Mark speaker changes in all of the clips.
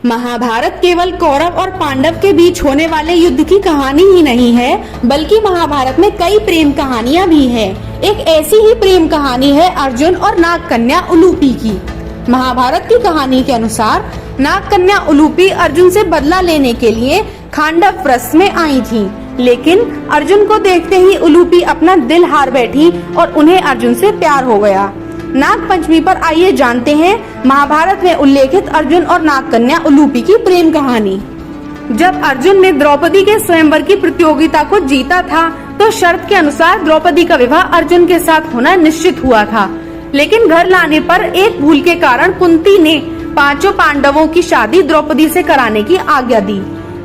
Speaker 1: महाभारत केवल कौरव और पांडव के बीच होने वाले युद्ध की कहानी ही नहीं है, बल्कि महाभारत में कई प्रेम कहानियां भी हैं। एक ऐसी ही प्रेम कहानी है अर्जुन और नाग कन्या उलूपी की। महाभारत की कहानी के अनुसार नाग कन्या उलूपी अर्जुन से बदला लेने के लिए खांडव प्रस्थ में आई थी, लेकिन अर्जुन को देखते ही उलूपी अपना दिल हार बैठी और उन्हें अर्जुन से प्यार हो गया। नाग पंचमी पर आइए जानते हैं महाभारत में उल्लेखित अर्जुन और नाग कन्या उलूपी की प्रेम कहानी। जब अर्जुन ने द्रौपदी के स्वयंवर की प्रतियोगिता को जीता था, तो शर्त के अनुसार द्रौपदी का विवाह अर्जुन के साथ होना निश्चित हुआ था। लेकिन घर लाने पर एक भूल के कारण कुंती ने पांचों पांडवों की शादी द्रौपदी से कराने की आज्ञा दी।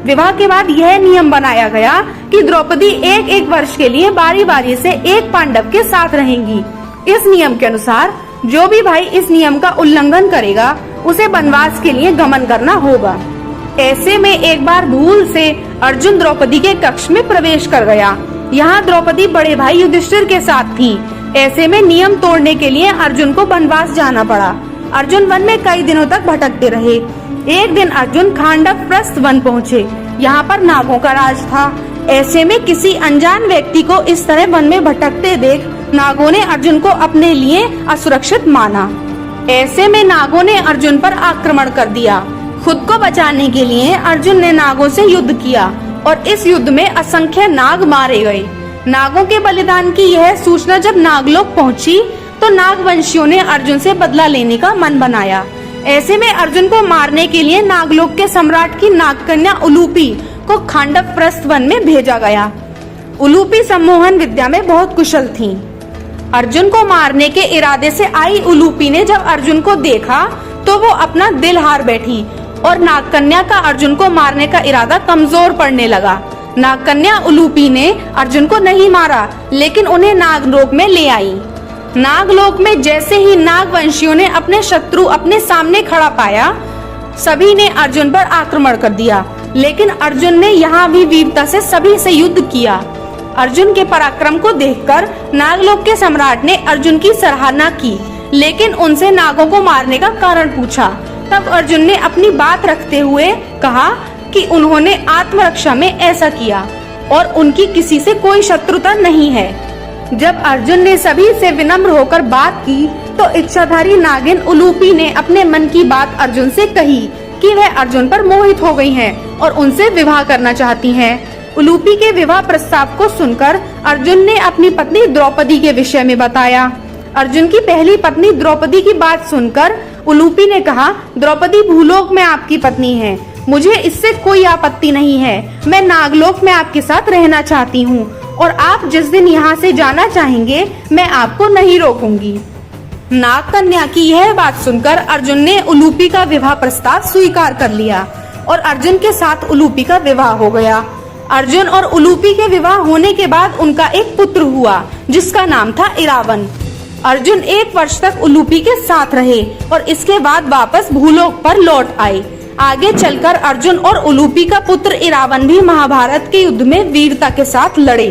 Speaker 1: विवाह के बाद यह नियम बनाया गया कि द्रौपदी एक एक वर्ष के लिए बारी बारी से एक पांडव के साथ रहेंगी। इस नियम के अनुसार जो भी भाई इस नियम का उल्लंघन करेगा, उसे वनवास के लिए गमन करना होगा। ऐसे में एक बार भूल से अर्जुन द्रौपदी के कक्ष में प्रवेश कर गया। यहाँ द्रौपदी बड़े भाई युधिष्ठिर के साथ थी। ऐसे में नियम तोड़ने के लिए अर्जुन को वनवास जाना पड़ा। अर्जुन वन में कई दिनों तक भटकते रहे। एक दिन अर्जुन खांडव प्रस्थ वन पहुँचे। यहाँ पर नागों का राज था। ऐसे में किसी अनजान व्यक्ति को इस तरह वन में भटकते देख नागों ने अर्जुन को अपने लिए असुरक्षित माना। ऐसे में नागों ने अर्जुन पर आक्रमण कर दिया। खुद को बचाने के लिए अर्जुन ने नागों से युद्ध किया और इस युद्ध में असंख्य नाग मारे गए। नागों के बलिदान की यह सूचना जब नागलोक पहुंची, तो नागवंशियों ने अर्जुन से बदला लेने का मन बनाया। ऐसे में अर्जुन को मारने के लिए नागलोक के सम्राट की नागकन्या उलूपी को खांडव प्रस्थ वन में भेजा गया। उलूपी सम्मोहन विद्या में बहुत कुशल थीं। अर्जुन को मारने के इरादे से आई उलूपी ने जब अर्जुन को देखा, तो वो अपना दिल हार बैठी और नागकन्या का अर्जुन को मारने का इरादा कमजोर पड़ने लगा। नागकन्या उलूपी ने अर्जुन को नहीं मारा, लेकिन उन्हें नागलोक में ले आई। नागलोक में जैसे ही नागवंशियों ने अपने शत्रु अपने सामने खड़ा पाया, सभी ने अर्जुन पर आक्रमण कर दिया। लेकिन अर्जुन ने यहाँ भी वीरता से सभी से युद्ध किया। अर्जुन के पराक्रम को देखकर नागलोक के सम्राट ने अर्जुन की सराहना की, लेकिन उनसे नागों को मारने का कारण पूछा। तब अर्जुन ने अपनी बात रखते हुए कहा कि उन्होंने आत्मरक्षा में ऐसा किया और उनकी किसी से कोई शत्रुता नहीं है। जब अर्जुन ने सभी से विनम्र होकर बात की, तो इच्छाधारी नागिन उलूपी ने अपने मन की बात अर्जुन से कही कि वह अर्जुन पर मोहित हो गई हैं और उनसे विवाह करना चाहती हैं। उलूपी के विवाह प्रस्ताव को सुनकर अर्जुन ने अपनी पत्नी द्रौपदी के विषय में बताया। अर्जुन की पहली पत्नी द्रौपदी की बात सुनकर उलूपी ने कहा, द्रौपदी भूलोक में आपकी पत्नी है, मुझे इससे कोई आपत्ति नहीं है। मैं नागलोक में आपके साथ रहना चाहती हूँ और आप जिस दिन यहाँ से जाना चाहेंगे, मैं आपको नहीं रोकूंगी। नाग कन्या की यह बात सुनकर अर्जुन ने उलूपी का विवाह प्रस्ताव स्वीकार कर लिया और अर्जुन के साथ उलूपी का विवाह हो गया। अर्जुन और उलूपी के विवाह होने के बाद उनका एक पुत्र हुआ, जिसका नाम था इरावन। अर्जुन 1 वर्ष तक उलूपी के साथ रहे और इसके बाद वापस भूलोक पर लौट आए। आगे चलकर अर्जुन और उलूपी का पुत्र इरावन भी महाभारत के युद्ध में वीरता के साथ लड़े।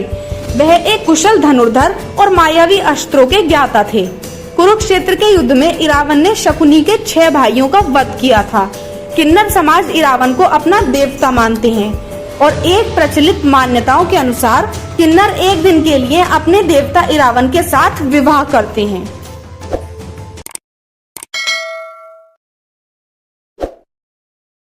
Speaker 1: वह एक कुशल धनुर्धर और मायावी अस्त्रों के ज्ञाता थे। कुरुक्षेत्र के युद्ध में इरावन ने शकुनी के 6 भाइयों का वध किया था। किन्नर समाज इरावन को अपना देवता मानते हैं और एक प्रचलित मान्यताओं के अनुसार किन्नर एक दिन के लिए अपने देवता इरावन के साथ विवाह करते हैं।